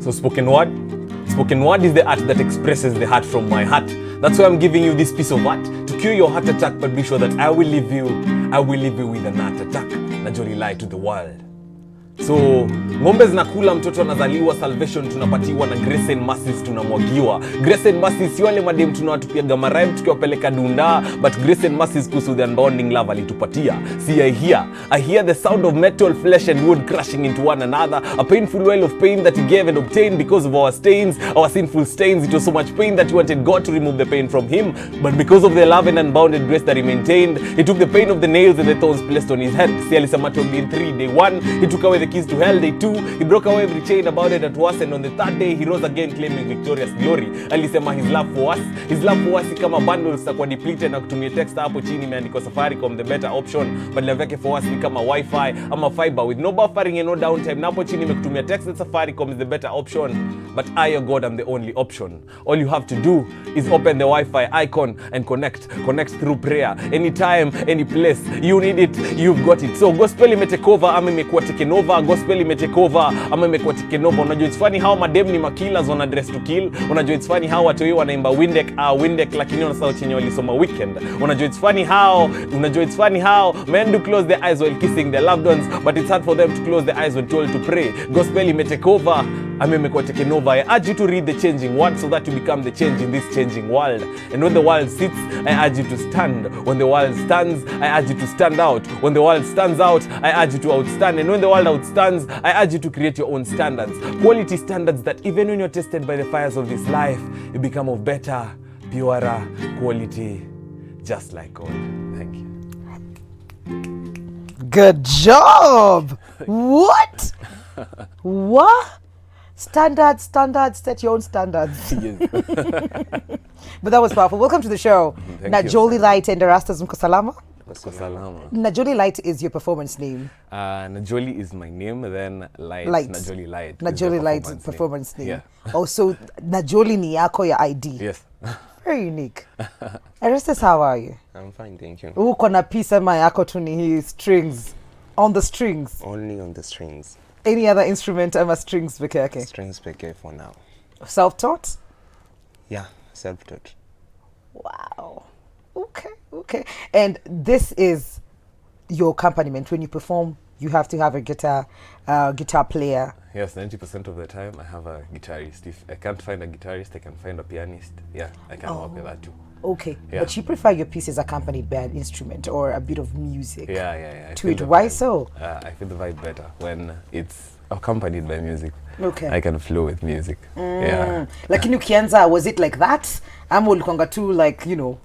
So spoken word is the art that expresses the heart from my heart. That's why I'm giving you this piece of art to cure your heart attack, but be sure that I will leave you with an heart attack. Najoli lie to the world. So ng'ombe zinakula, mtoto anazaliwa, salvation tunapatiwa, na grace and mercies tunamwagiwa. Grace and mercies wale madem tunawatupia gamaraim tukiwapeleka dunda, but grace and mercies kuhusu the unbounding love alitupatia. See, I hear the sound of metal, flesh and wood crashing into one another, a painful well of pain that he gave and obtained because of our stains, our sinful stains. It was so much pain that he wanted God to remove the pain from him, but because of the love and unbounded grace that he maintained, he took the pain of the nails and the thorns placed on his head. See, alisema in 3 day 1 he took away the keys to hell. Day 2 he broke away every chain about it at once, and on the 3rd day he rose again claiming victorious glory. Alisema his love for us kama bundles za kwa depleted, na kutumia text hapo chini imeandikwa Safaricom the better option, but love yake for us ni kama wifi ama fiber with no buffering and no downtime. Na hapo chini imekutumia text that Safaricom is the better option, but I, your God, am the only option. All you have to do is open the Wi-Fi icon and connect through prayer. Anytime, any place you need it, you've got it. So gospel imetake over ama imekuwa taken over, gospel imetake over ama imekuwa taken over. Unajua it's funny how madem ni makillers on dress to kill. Unajua it's funny how watu wanaimba Windek lakini wanasahau chenye walisoma Weekend. Unajua it's funny how men do close their eyes while kissing their loved ones, but it's hard for them to close their eyes when told to pray. Gospel imetake over ama imekuwa taken over. I urge you to read the changing word so that you become the change in this changing world. And when the world sits, I urge you to stand. When the world stands, I urge you to stand out. When the world stands out, I urge you to outstand. And when the world outstands, I urge you to create your own standards. Quality standards that even when you're tested by the fires of this life, you become of better, purer quality, just like gold. Thank you. Good job. What? What? Standards, set your own standards. Yes. But that was powerful. Welcome to the show. Najoli Light and Erastus Mkosalama. Najoli Light is your performance name. Najoli is my name, then Light. Najoli Light. Najoli Light is performance name. Yeah. Also, Najoli ni yako ya ID. Yes. Very unique. Erastus, how are you? I'm fine, thank you. Uko na pisa ma yako tu ni strings. On the strings. Only on the strings. Any other instrument ama strings peke yake? Strings peke for now. Self-taught? Yeah, self-taught. Wow. Okay. And this is your accompaniment. When you perform, you have to have a guitar player. Yes, 90% of the time I have a guitarist. If I can't find a guitarist, I can find a pianist. Yeah, I can work with that too. Okay, yeah. But you prefer your pieces accompanied by an instrument or a bit of music? Yeah. To it, why so? I feel the vibe better when it's accompanied by music. Okay. I can flow with music. Yeah. Like in Ukianza, was it like that? I'm Olukonga too, like, you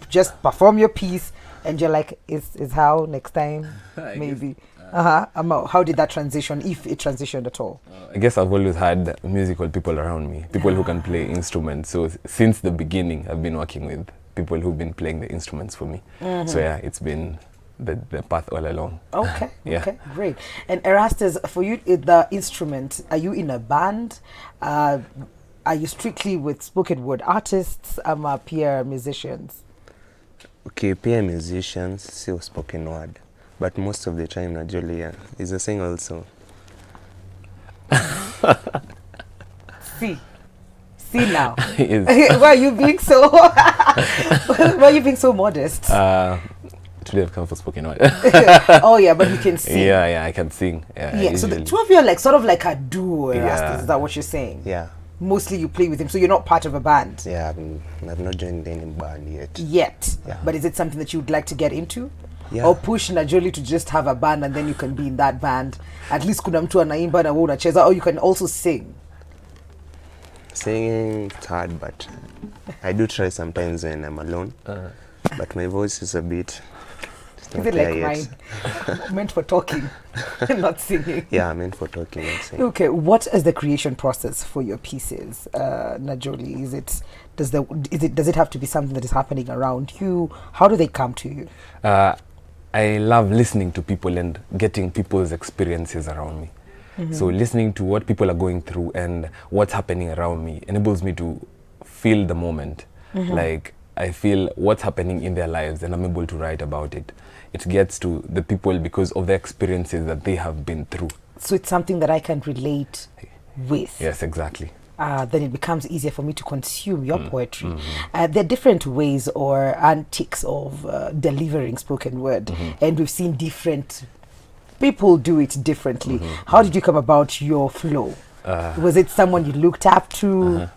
just perform your piece and you're like, is how next time? Maybe. How did that transition, if it transitioned at all? I guess I've always had musical people around me, people who can play instruments. So since the beginning, I've been working with people who've been playing the instruments for me. So yeah, it's been the path all along. Okay, yeah. Okay, great. And Erastus, for you, the instrument, are you in a band? Are you strictly with spoken word artists, peer musicians? Okay, peer musicians, still spoken word. But most of the time, Najoli is a singer also. See now. Why are you being so? Why are you being so modest? Today I've come for spoken word. Oh yeah, but you can sing. Yeah, I can sing. Yeah. So the two of you are like sort of like a duo. Is that what you're saying? Yeah. Mostly you play with him, so you're not part of a band. Yeah, I've not joined any band yet. Yeah. But is it something that you'd like to get into? Yeah. Or push Najoli to just have a band and then you can be in that band? At least kuna mtu anaimba na wewe unacheza, or you can also sing. Singing it's hard, but I do try sometimes when I'm alone. But my voice is a bit. Is it like mine? Meant for talking, not singing. Yeah, meant for talking, not singing. Okay, what is the creation process for your pieces, Najoli? Does it have to be something that is happening around you? How do they come to you? I love listening to people and getting people's experiences around me. So listening to what people are going through and what's happening around me enables me to feel the moment. Like I feel what's happening in their lives and I'm able to write about it. It gets to the people because of the experiences that they have been through. So it's something that I can relate with. Yes, exactly. Then it becomes easier for me to consume your poetry. There are different ways or antics of delivering spoken word, and we've seen different people do it differently. How did you come about your flow? Was it someone you looked up to?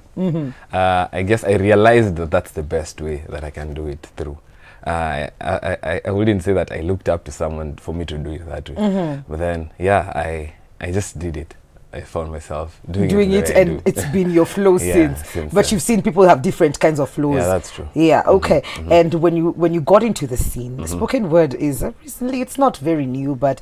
I guess I realized that that's the best way that I can do it through. I wouldn't say that I looked up to someone for me to do it that way. But then, I just did it. I found myself doing it and it's been your flow since. But then. You've seen people have different kinds of flows. Yeah, that's true. Yeah, okay. And when you got into the scene, spoken word is recently, it's not very new, but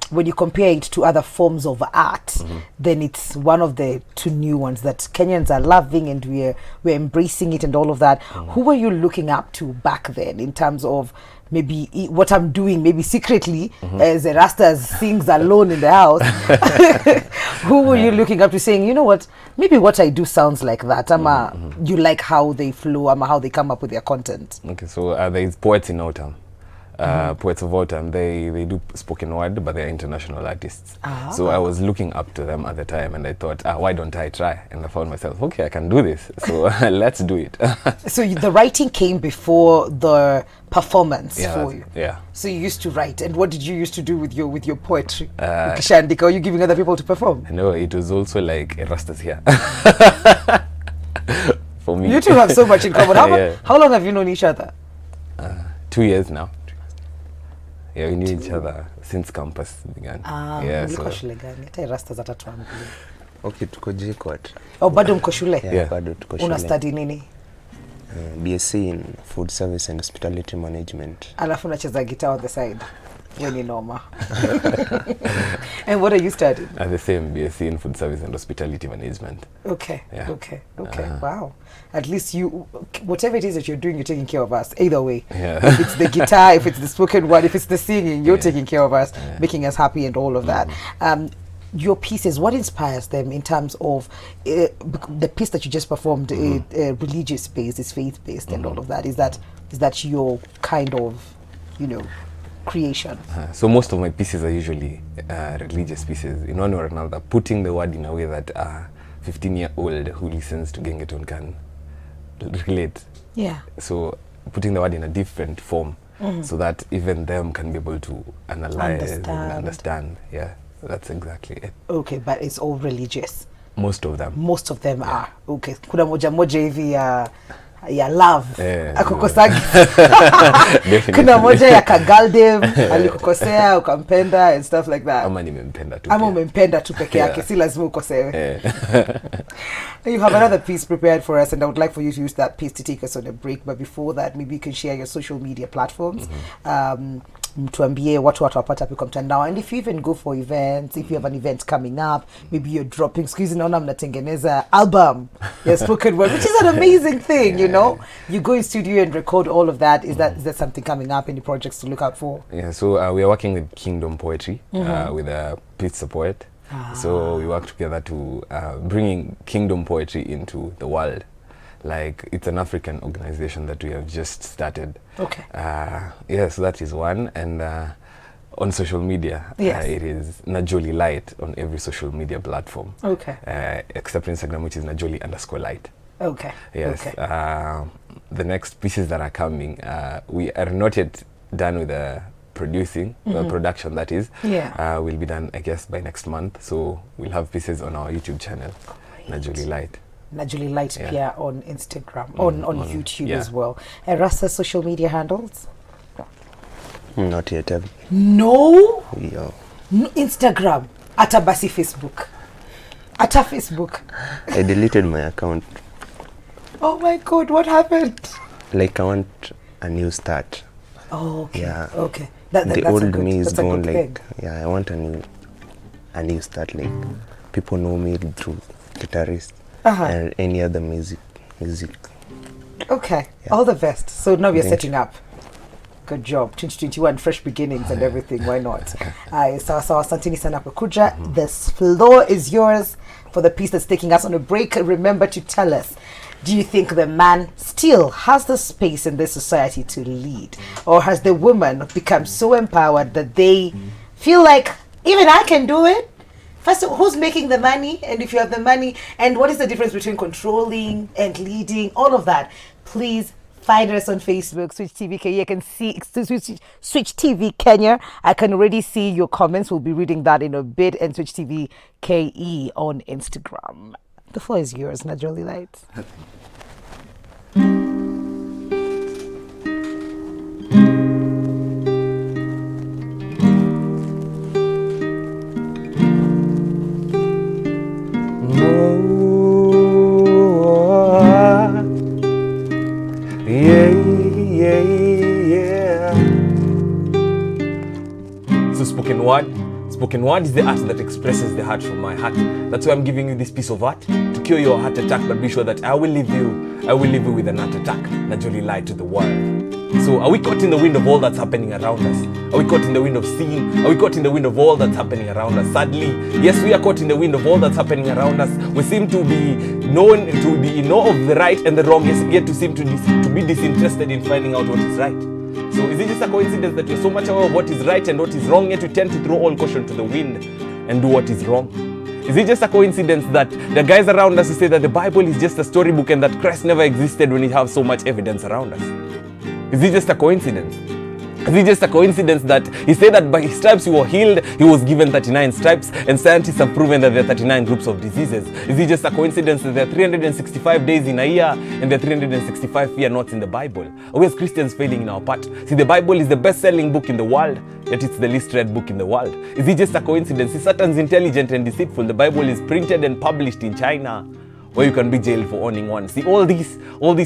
when you compare it to other forms of art, then it's one of the two new ones that Kenyans are loving, and we're embracing it and all of that. Who were you looking up to back then in terms of maybe what I'm doing, maybe secretly, as a Rasta sings alone in the house? Who were you looking up to saying, you know what, maybe what I do sounds like that, you like how they flow, how they come up with their content? Okay, so there's poets in autumn. Poets of autumn, they do spoken word, but they're international artists. So I was looking up to them at the time, and I thought, why don't I try? And I found myself, okay, I can do this, so let's do it. So the writing came before the performance for you. Yeah. So you used to write, and what did you used to do with your poetry? Ukishaandika, are you giving other people to perform? No, it was also like Rastas here. For me. You two have so much in common. How long have you known each other? 2 years now. Yeah, we knew each other since campus began. Okay, tuko JKUAT. Oh, bado mko shule? Yeah, bado tuko shule. Una study nini? BSc in Food Service and Hospitality Management. Alafu unacheza guitar on the side. When in Noma. And what are you studying? The same, BSc in Food Service and Hospitality Management. Okay. Yeah. Okay. Wow. At least you, whatever it is that you're doing, you're taking care of us. Either way. Yeah. If it's the guitar, if it's the spoken word, if it's the singing, you're taking care of us, making us happy and all of that. Your pieces, what inspires them in terms of the piece that you just performed, religious based, is faith based and all of that? Is that your kind of, creation? So most of my pieces are usually religious pieces, in one or another, putting the word in a way that a 15-year-old who listens to Gengeton can relate. Yeah. So putting the word in a different form, so that even them can be able to analyze and understand. Yeah, that's exactly it. Okay, but it's all religious. Most of them. Most of them are. Okay. Kuna moja hivi ya love akukosagi. Kuna moja ya kagaldem alikukosea ukampenda and stuff like that. Ama nimempenda tu. Ama umempenda tu peke yake, si lazima ukosewe. You have another piece prepared for us, and I would like for you to use that piece to take us on a break. But before that, maybe you can share your social media platforms. Mtuambie watu watawapata kwa mtandao, and if you even go for events, if you have an event coming up, maybe you're dropping, excuse me, naona mnatengeneza album, your spoken word, which is an amazing thing, you go in studio and record all of that. Is that something coming up, any projects to look out for? Yeah, so we are working with Kingdom Poetry with a pizza poet. So we work together to bringing Kingdom Poetry into the world. Like, it's an African organization that we have just started. Okay. So that is one. And on social media, it is Najoli Light on every social media platform. Okay. Except Instagram, which is Najoli_light. Okay. Yes. Okay. The next pieces that are coming, we are not yet done with the producing, the production that is. Yeah. Will be done, I guess, by next month. So we'll have pieces on our YouTube channel, Najoli Light. Najoli Light Pierre on Instagram, on YouTube as well. And Rasta's social media handles? Not yet. No? Yeah. No Instagram. Ata basi Facebook. Ata Facebook. I deleted my account. Oh my God, what happened? Like, I want a new start. Oh, okay. Yeah. Okay. The old me is gone. Like, I want a new start. Like, people know me through guitarist and any other music. Okay. All the best. So now we are setting up. Good job. 2021, fresh beginnings and everything. Why not? So asanteni sana kwa kuja. This floor is yours for the piece that's taking us on a break. Remember to tell us, do you think the man still has the space in this society to lead? Or has the woman become so empowered that they feel like, even I can do it? First of all, who's making the money? And if you have the money, and what is the difference between controlling and leading? All of that. Please find us on Facebook, Switch TV Kenya. I can see Switch TV Kenya. I can already see your comments. We'll be reading that in a bit. And Switch TV KE on Instagram. The floor is yours, Najoli Light. So spoken word is the art that expresses the heart from my heart. That's why I'm giving you this piece of art to cure your heart attack, but be sure that I will leave you with an heart attack. Najoli lied to the world. So are we caught in the wind of all that's happening around us? Are we caught in the wind of sin? Are we caught in the wind of all that's happening around us? Sadly, yes, we are caught in the wind of all that's happening around us. We seem to be known to be in awe of the right and the wrong, yet to seem to be disinterested in finding out what is right. So is it just a coincidence that you're so much aware of what is right and what is wrong, yet you tend to throw all caution to the wind and do what is wrong? Is it just a coincidence that the guys around us who say that the Bible is just a storybook and that Christ never existed when we have so much evidence around us? Is it just a coincidence? Is it just a coincidence that he said that by his stripes you were healed, he was given 39 stripes, and scientists have proven that there are 39 groups of diseases? Is it just a coincidence that there are 365 days in a year and there are 365 fear nots in the Bible? Are we as Christians failing in our part? See, the Bible is the best-selling book in the world, yet it's the least read book in the world. Is it just a coincidence? See, Satan's intelligent and deceitful. The Bible is printed and published in China, where you can be jailed for owning one. See, all this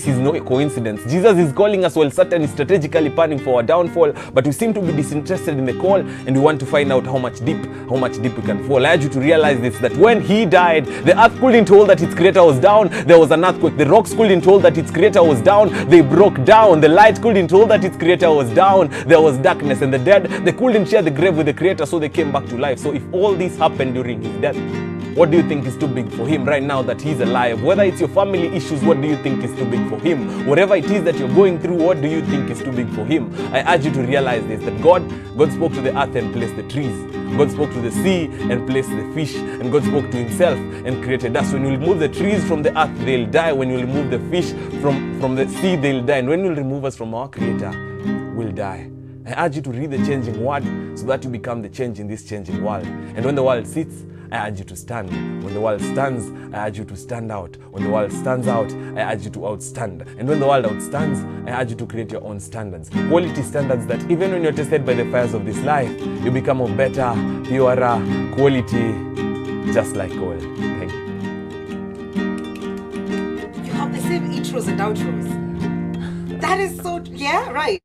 is no coincidence. Jesus is calling us while Satan is strategically planning for our downfall, but we seem to be disinterested in the call, and we want to find out how much deep we can fall. I urge you to realize this, that when he died, the earth couldn't hold that its creator was down. There was an earthquake. The rocks couldn't hold that its creator was down. They broke down. The light couldn't hold that its creator was down. There was darkness, and the dead, they couldn't share the grave with the creator, so they came back to life. So if all this happened during his death, what do you think is too big for him right now that he's alive? Whether it's your family issues, what do you think is too big for him? Whatever it is that you're going through, what do you think is too big for him? I urge you to realize this, that God spoke to the earth and placed the trees. God spoke to the sea and placed the fish. And God spoke to himself and created us. When you remove the trees from the earth, they'll die. When you remove the fish from the sea, they'll die. And when you remove us from our creator, we'll die. I urge you to read the changing word so that you become the change in this changing world. And when the world sits, I urge you to stand. When the world stands, I urge you to stand out. When the world stands out, I urge you to outstand. And when the world outstands, I urge you to create your own standards. Quality standards that even when you're tested by the fires of this life, you become of better, purer quality, just like gold. Thank you. You have the same intros and outros. That is so, yeah, right.